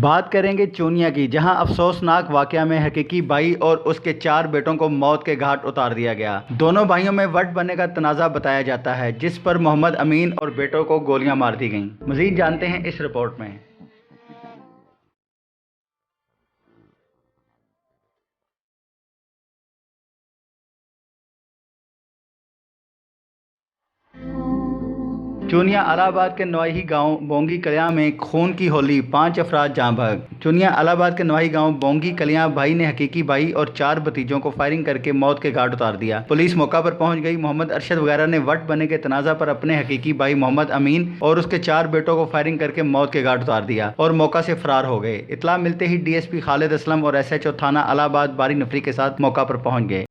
बात करेंगे चूनिया की, जहां अफसोसनाक वाकया में हकीकी भाई और उसके 4 बेटों को मौत के घाट उतार दिया गया। दोनों भाइयों में वट बनने का तनाज़ा बताया जाता है, जिस पर मोहम्मद अमीन और बेटों को गोलियां मार दी गईं। मज़ीद जानते हैं इस रिपोर्ट में। चूनिया इलाहाबाद के नवाही गांव बोंगी कलियां में खून की होली, 5 अफराद जाँ बहक। चूनिया इलाहाबाद के नवाही गांव बोंगी कलियां भाई ने हकीकी भाई और 4 भतीजों को फायरिंग करके मौत के घाट उतार दिया। पुलिस मौका पर पहुंच गई। मोहम्मद अरशद वगैरह ने वट बनने के तनाज़ा पर अपने हकीकी भाई मोहम्मद अमीन और उसके 4 बेटों को फायरिंग करके मौत के घाट उतार दिया और मौका से फरार हो गए। इत्तला मिलते ही DSP खालिद असलम और SHO थाना इलाहाबाद बारी नफरी के साथ मौका पर पहुंच गए।